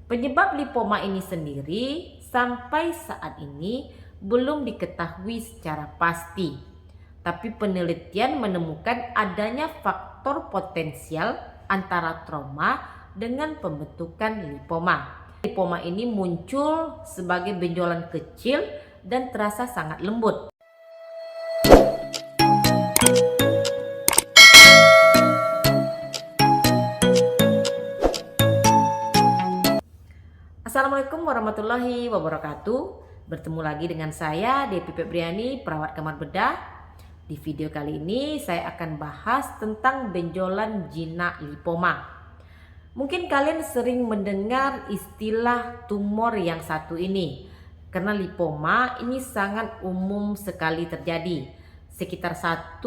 Penyebab lipoma ini sendiri sampai saat ini belum diketahui secara pasti. Tapi penelitian menemukan adanya faktor potensial antara trauma dengan pembentukan lipoma. Lipoma ini muncul sebagai benjolan kecil dan terasa sangat lembut. Assalamualaikum warahmatullahi wabarakatuh. Bertemu lagi dengan saya Devi Febriani, perawat kamar bedah. Di video kali ini saya akan bahas tentang benjolan jinak lipoma. Mungkin kalian sering mendengar istilah tumor yang satu ini, karena lipoma ini sangat umum sekali terjadi. Sekitar 1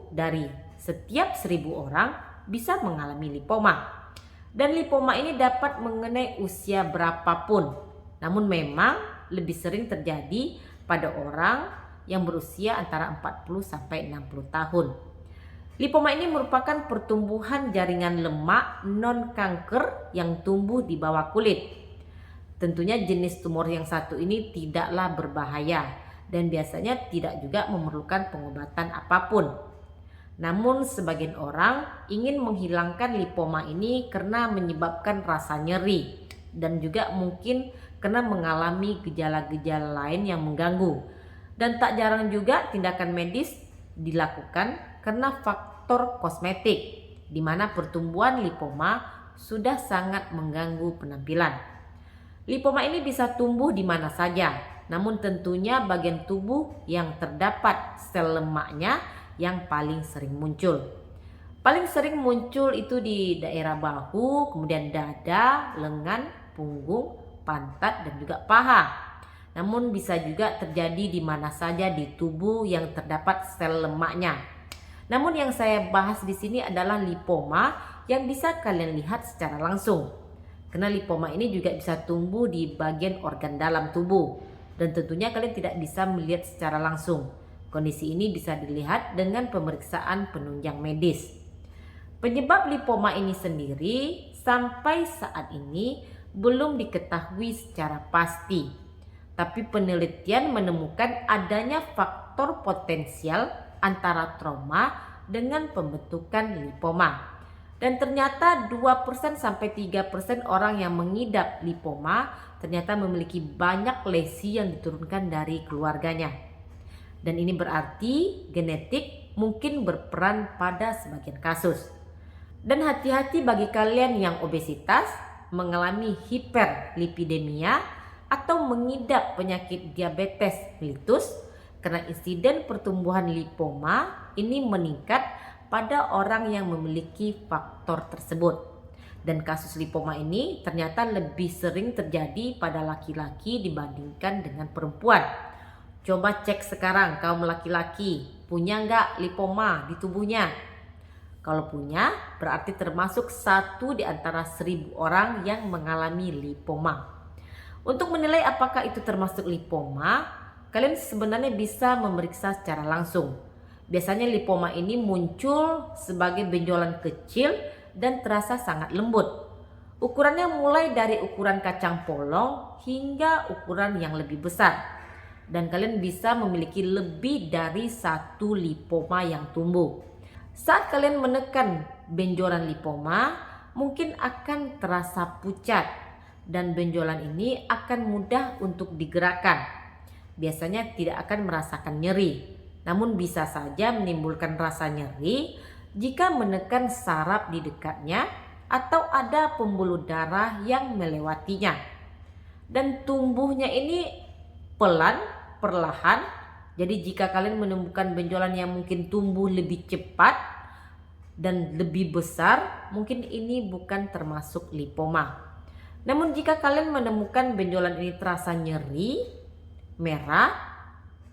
dari setiap 1000 orang bisa mengalami lipoma. Dan lipoma ini dapat mengenai usia berapapun. Namun memang lebih sering terjadi pada orang yang berusia antara 40 sampai 60 tahun. Lipoma ini merupakan pertumbuhan jaringan lemak non-kanker yang tumbuh di bawah kulit. Tentunya jenis tumor yang satu ini tidaklah berbahaya dan biasanya tidak juga memerlukan pengobatan apapun. Namun sebagian orang ingin menghilangkan lipoma ini karena menyebabkan rasa nyeri dan juga mungkin karena mengalami gejala-gejala lain yang mengganggu. Dan tak jarang juga tindakan medis dilakukan karena faktor kosmetik, di mana pertumbuhan lipoma sudah sangat mengganggu penampilan. Lipoma ini bisa tumbuh di mana saja, namun tentunya bagian tubuh yang terdapat sel lemaknya yang paling sering muncul. Paling sering muncul itu di daerah bahu, kemudian dada, lengan, punggung, pantat, dan juga paha. Namun bisa juga terjadi di mana saja di tubuh yang terdapat sel lemaknya. Namun yang saya bahas di sini adalah lipoma yang bisa kalian lihat secara langsung. Karena lipoma ini juga bisa tumbuh di bagian organ dalam tubuh, dan tentunya kalian tidak bisa melihat secara langsung. Kondisi ini bisa dilihat dengan pemeriksaan penunjang medis. Penyebab lipoma ini sendiri sampai saat ini belum diketahui secara pasti. Tapi penelitian menemukan adanya faktor potensial antara trauma dengan pembentukan lipoma. Dan ternyata 2% sampai 3% orang yang mengidap lipoma ternyata memiliki banyak lesi yang diturunkan dari keluarganya. Dan ini berarti genetik mungkin berperan pada sebagian kasus. Dan hati-hati bagi kalian yang obesitas, mengalami hiperlipidemia, atau mengidap penyakit diabetes mellitus, karena insiden pertumbuhan lipoma ini meningkat pada orang yang memiliki faktor tersebut. Dan kasus lipoma ini ternyata lebih sering terjadi pada laki-laki dibandingkan dengan perempuan. Coba cek sekarang kaum laki-laki, punya nggak lipoma di tubuhnya? Kalau punya, berarti termasuk 1 di antara 1000 orang yang mengalami lipoma. Untuk menilai apakah itu termasuk lipoma, kalian sebenarnya bisa memeriksa secara langsung. Biasanya lipoma ini muncul sebagai benjolan kecil dan terasa sangat lembut. Ukurannya mulai dari ukuran kacang polong hingga ukuran yang lebih besar. Dan kalian bisa memiliki lebih dari 1 lipoma yang tumbuh. Saat kalian menekan benjolan lipoma, mungkin akan terasa pucat dan benjolan ini akan mudah untuk digerakkan. Biasanya tidak akan merasakan nyeri, namun bisa saja menimbulkan rasa nyeri jika menekan saraf di dekatnya atau ada pembuluh darah yang melewatinya. Dan tumbuhnya ini perlahan. Jadi jika kalian menemukan benjolan yang mungkin tumbuh lebih cepat dan lebih besar, mungkin ini bukan termasuk lipoma. Namun jika kalian menemukan benjolan ini terasa nyeri, merah,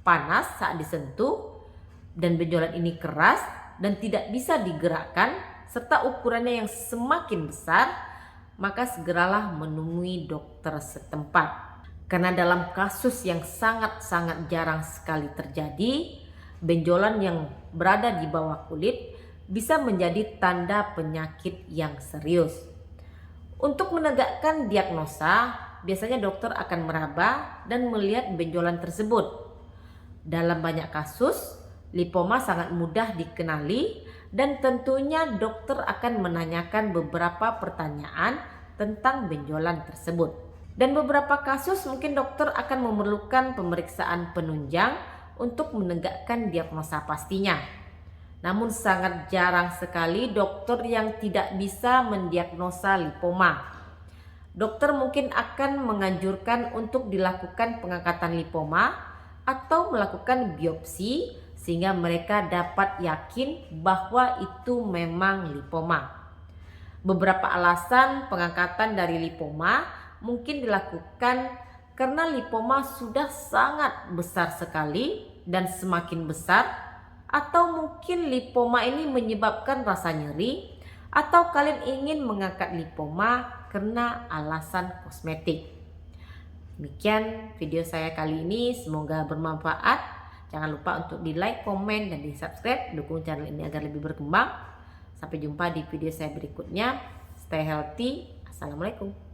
panas saat disentuh, dan benjolan ini keras dan tidak bisa digerakkan, serta ukurannya yang semakin besar, maka segeralah menemui dokter setempat. Karena dalam kasus yang sangat-sangat jarang sekali terjadi, benjolan yang berada di bawah kulit bisa menjadi tanda penyakit yang serius. Untuk menegakkan diagnosa, biasanya dokter akan meraba dan melihat benjolan tersebut. Dalam banyak kasus, lipoma sangat mudah dikenali dan tentunya dokter akan menanyakan beberapa pertanyaan tentang benjolan tersebut. Dan beberapa kasus mungkin dokter akan memerlukan pemeriksaan penunjang untuk menegakkan diagnosa pastinya. Namun sangat jarang sekali dokter yang tidak bisa mendiagnosa lipoma. Dokter mungkin akan menganjurkan untuk dilakukan pengangkatan lipoma atau melakukan biopsi sehingga mereka dapat yakin bahwa itu memang lipoma. Beberapa alasan pengangkatan dari lipoma mungkin dilakukan karena lipoma sudah sangat besar sekali dan semakin besar, atau mungkin lipoma ini menyebabkan rasa nyeri, atau kalian ingin mengangkat lipoma karena alasan kosmetik. Demikian video saya kali ini, semoga bermanfaat. Jangan lupa untuk di like, komen, dan di subscribe. Dukung channel ini agar lebih berkembang. Sampai jumpa di video saya berikutnya. Stay healthy. Assalamualaikum.